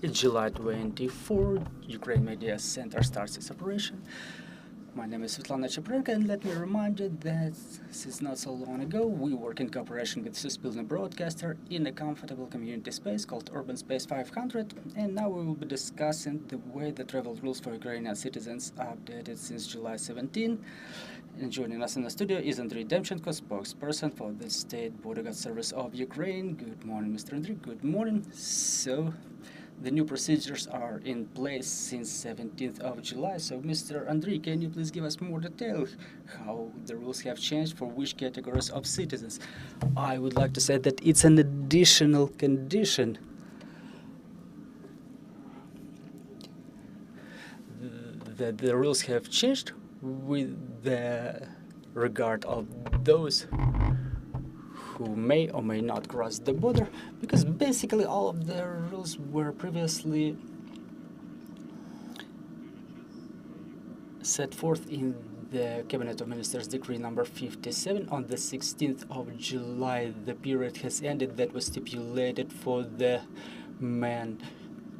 It's July 24. Ukraine Media Center starts its operation. My name is Svetlana Cheprenko, and let me remind you that since not so long ago, we work in cooperation with Suspilny Broadcaster in a comfortable community space called Urban Space 500, and now we will be discussing the way the travel rules for Ukrainian citizens are updated since July 17. And joining us in the studio is Andrii Demchenko, spokesperson for the State Border Guard Service of Ukraine. Good morning, Mr. Andrii. Good morning. So, the new procedures are in place since 17th of July. So, Mr. Andrii, can you please give us more detail how the rules have changed for which categories of citizens? I would like to say that it's an additional condition that the rules have changed with the regard of those who may or may not cross the border, because basically all of the rules were previously set forth in the Cabinet of Ministers Decree number 57 on the 16th of July. The period has ended that was stipulated for the men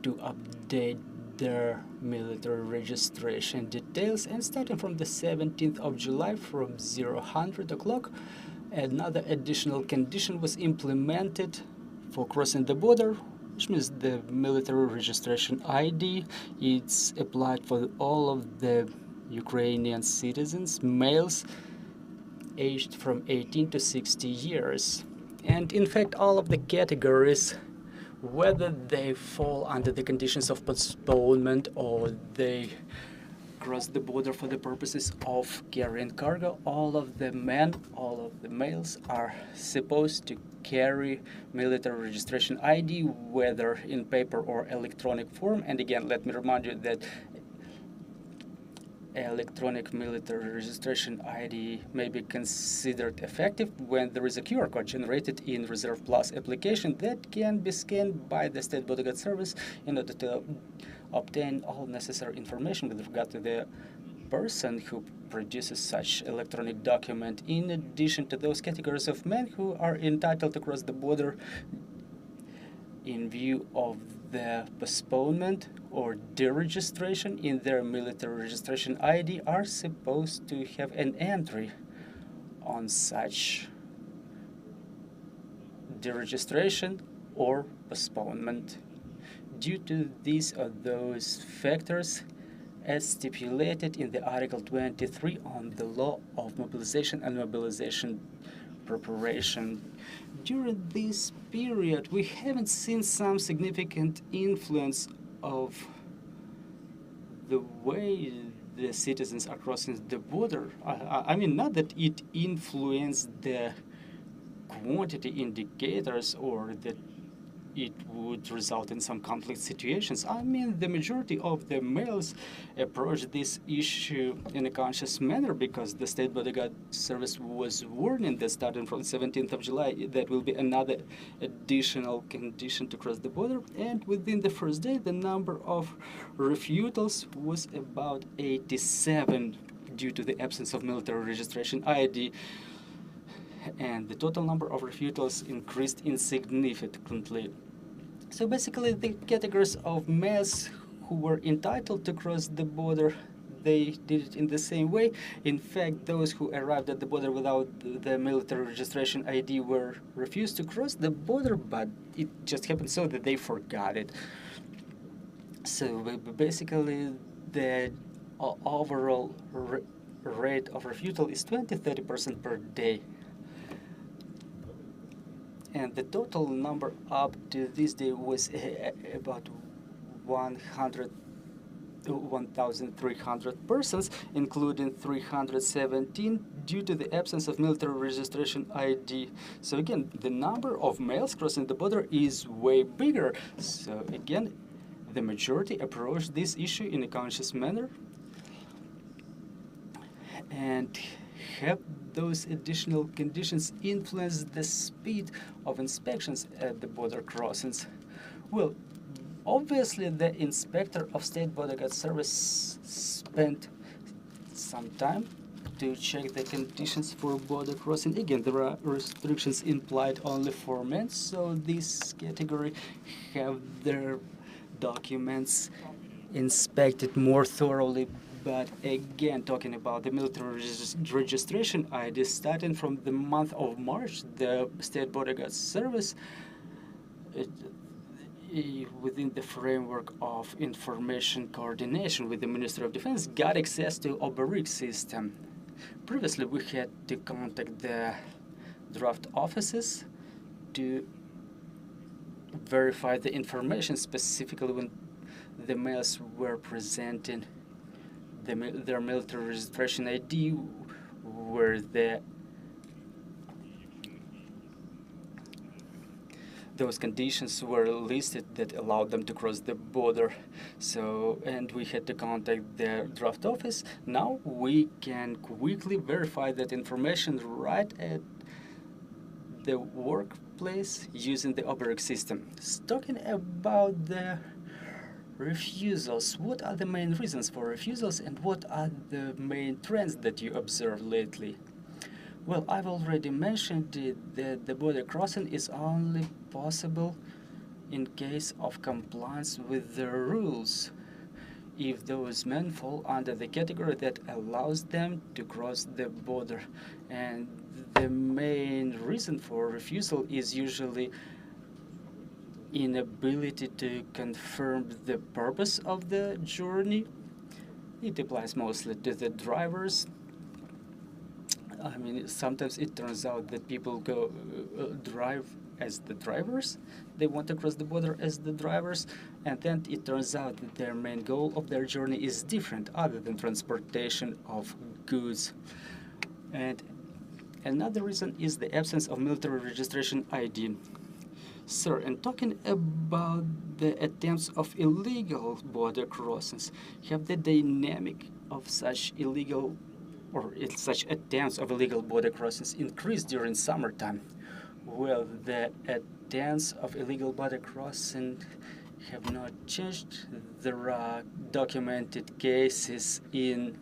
to update their military registration details, and starting from the 17th of July from 0000 o'clock, another additional condition was implemented for crossing the border, which means the military registration ID. It's applied for all of the Ukrainian citizens, males aged from 18 to 60 years. And in fact, all of the categories, whether they fall under the conditions of postponement or they cross the border for the purposes of carrying cargo, all of the men, all of the males are supposed to carry military registration ID, whether in paper or electronic form. And again, let me remind you that electronic military registration ID may be considered effective when there is a QR code generated in Reserve Plus application that can be scanned by the State Border Guard Service in order to obtain all necessary information with regard to the person who produces such electronic document, in addition to those categories of men who are entitled to cross the border in view of the postponement or deregistration in their military registration ID are supposed to have an entry on such deregistration or postponement. Due to these or those factors, as stipulated in the Article 23 on the law of mobilization and mobilization preparation. During this period, we haven't seen some significant influence of the way the citizens are crossing the border. I mean, not that it influenced the quantity indicators or that it would result in some conflict situations. I mean, the majority of the males approach this issue in a conscious manner because the State Border Guard Service was warning that starting from 17th of July, that will be another additional condition to cross the border. And within the first day, the number of refusals was about 87 due to the absence of military registration ID. And the total number of refusals increased insignificantly. So basically, the categories of males who were entitled to cross the border, they did it in the same way. In fact, those who arrived at the border without the military registration ID were refused to cross the border, but it just happened so that they forgot it. So basically, the overall rate of refusal is 20-30% per day. And the total number up to this day was about 1,300 persons, including 317 due to the absence of military registration ID. So again, the number of males crossing the border is way bigger. So again, the majority approached this issue in a conscious manner and have those additional conditions influence the speed of inspections at the border crossings? Well, obviously the inspector of State Border Guard Service spent some time to check the conditions for border crossing. Again, there are restrictions implied only for men, so this category have their documents inspected more thoroughly. But again, talking about the military registration ID, starting from the month of March, the State Border Guard Service, within the framework of information coordination with the Ministry of Defense, got access to Oberik system. Previously, we had to contact the draft offices to verify the information, specifically when the males were presenting their military registration ID, where those conditions were listed that allowed them to cross the border. So, and we had to contact the draft office. Now we can quickly verify that information right at the workplace using the Oberik system. Talking about the refusals, what are the main reasons for refusals and what are the main trends that you observe lately? Well, I've already mentioned that the border crossing is only possible in case of compliance with the rules, if those men fall under the category that allows them to cross the border. And the main reason for refusal is usually inability to confirm the purpose of the journey. It applies mostly to the drivers. I mean, sometimes it turns out that people go drive as the drivers. They want to cross the border as the drivers, and then it turns out that their main goal of their journey is different, other than transportation of goods. And another reason is the absence of military registration ID. Sir, and talking about the attempts of illegal border crossings, have the dynamic of such illegal or such attempts of illegal border crossings increased during summertime? Well, the attempts of illegal border crossing have not changed. There are documented cases in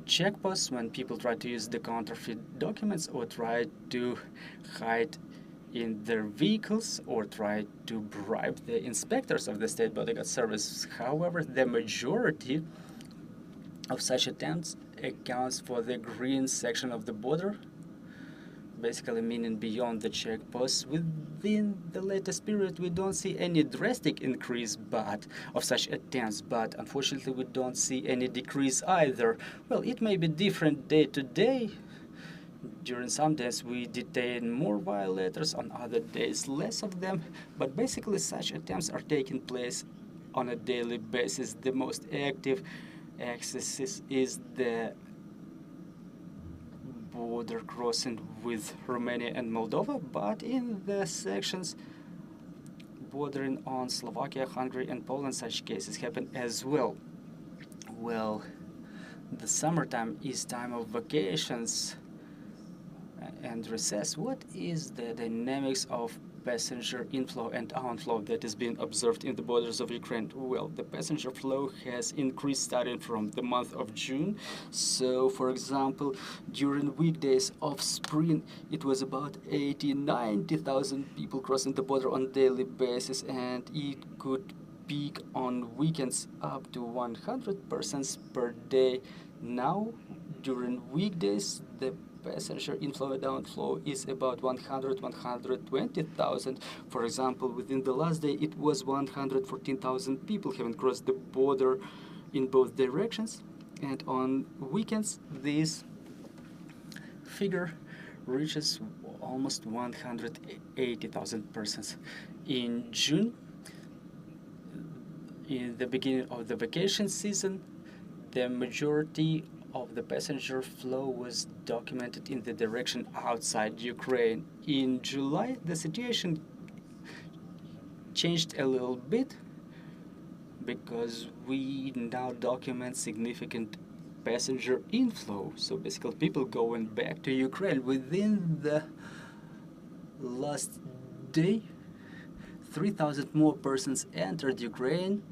checkposts when people try to use the counterfeit documents or try to hide in their vehicles or try to bribe the inspectors of the State Border Guard Service. However, the majority of such attempts accounts for the green section of the border, basically meaning beyond the checkposts. Within the latest period, we don't see any drastic increase of such attempts, but unfortunately we don't see any decrease either. Well, it may be different day to day. During some days we detain more violators, on other days less of them, but basically such attempts are taking place on a daily basis. The most active access is the border crossing with Romania and Moldova, but in the sections bordering on Slovakia, Hungary and Poland, such cases happen as well. Well, the summertime is time of vacations and recess. What is the dynamics of passenger inflow and outflow that is being observed in the borders of Ukraine? Well, the passenger flow has increased starting from the month of June. So, for example, during weekdays of spring, it was about 80,000-90,000 people crossing the border on a daily basis, and it could peak on weekends up to 100 persons per day. Now, during weekdays, the passenger inflow and outflow is about 120,000. For example, within the last day, it was 114,000 people having crossed the border in both directions. And on weekends, this figure reaches almost 180,000 persons. In June, in the beginning of the vacation season, the majority of the passenger flow was documented in the direction outside Ukraine. In July, the situation changed a little bit because we now document significant passenger inflow. So basically people going back to Ukraine. Within the last day, 3,000 more persons entered Ukraine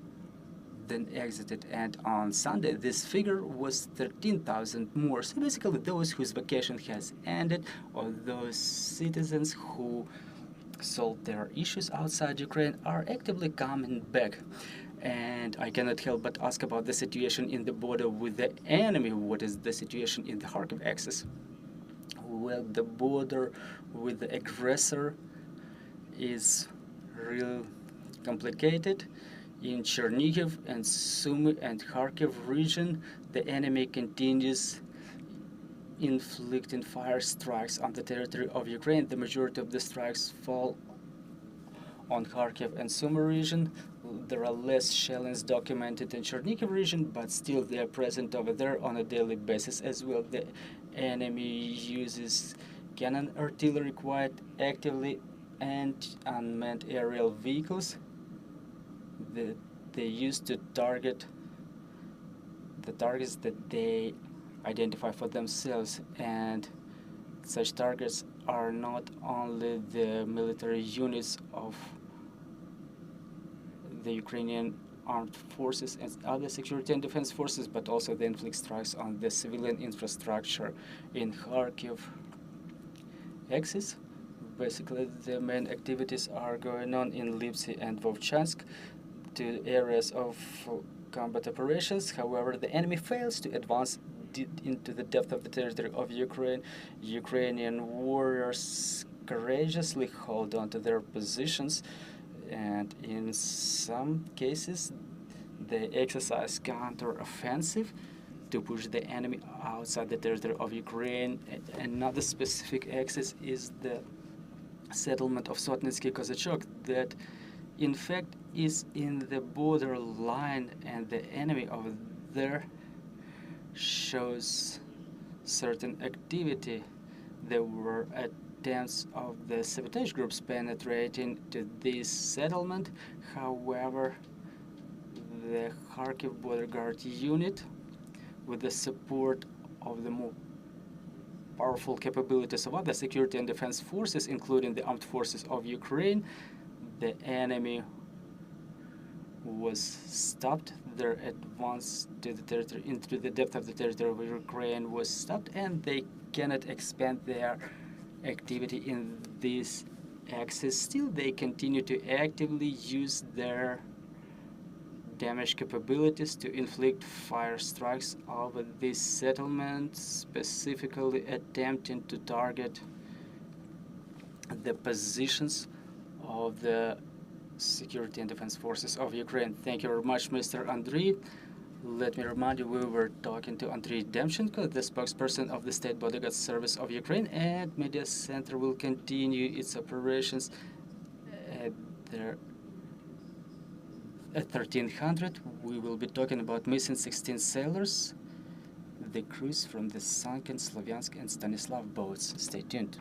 then exited, and on Sunday this figure was 13,000 more. So basically those whose vacation has ended or those citizens who solve their issues outside Ukraine are actively coming back. And I cannot help but ask about the situation in the border with the enemy. What is the situation in the Kharkiv axis? Well, the border with the aggressor is real complicated. In Chernihiv and Sumy and Kharkiv region, the enemy continues inflicting fire strikes on the territory of Ukraine. The majority of the strikes fall on Kharkiv and Sumy region. There are less shellings documented in Chernihiv region, but still they are present over there on a daily basis as well. The enemy uses cannon artillery quite actively and unmanned aerial vehicles that they use to target the targets that they identify for themselves. And such targets are not only the military units of the Ukrainian armed forces and other security and defense forces, but also they inflict strikes on the civilian infrastructure in Kharkiv axis. Basically, the main activities are going on in Lipsy and Vovchansk, two areas of combat operations. However, the enemy fails to advance into the depth of the territory of Ukraine. Ukrainian warriors courageously hold on to their positions, and in some cases they exercise counter-offensive to push the enemy outside the territory of Ukraine. Another specific axis is the settlement of Sotnitsky Kozachok that in fact is in the border line, and the enemy over there shows certain activity. There were attempts of the sabotage groups penetrating to this settlement. However, the Kharkiv border guard unit, with the support of the more powerful capabilities of other security and defense forces, including the armed forces of Ukraine, the enemy was stopped. Their advance to the territory, into the depth of the territory of Ukraine, was stopped, and they cannot expand their activity in this axis. Still, they continue to actively use their damage capabilities to inflict fire strikes over this settlement, specifically attempting to target the positions of the security and defense forces of Ukraine. Thank you very much, Mr. Andrii. Let me remind you, we were talking to Andrii Demchenko, the spokesperson of the State Bodyguard Service of Ukraine, and Media Center will continue its operations at 1300. We will be talking about missing 16 sailors, the crews from the sunken Slavyansk and Stanislav boats. Stay tuned.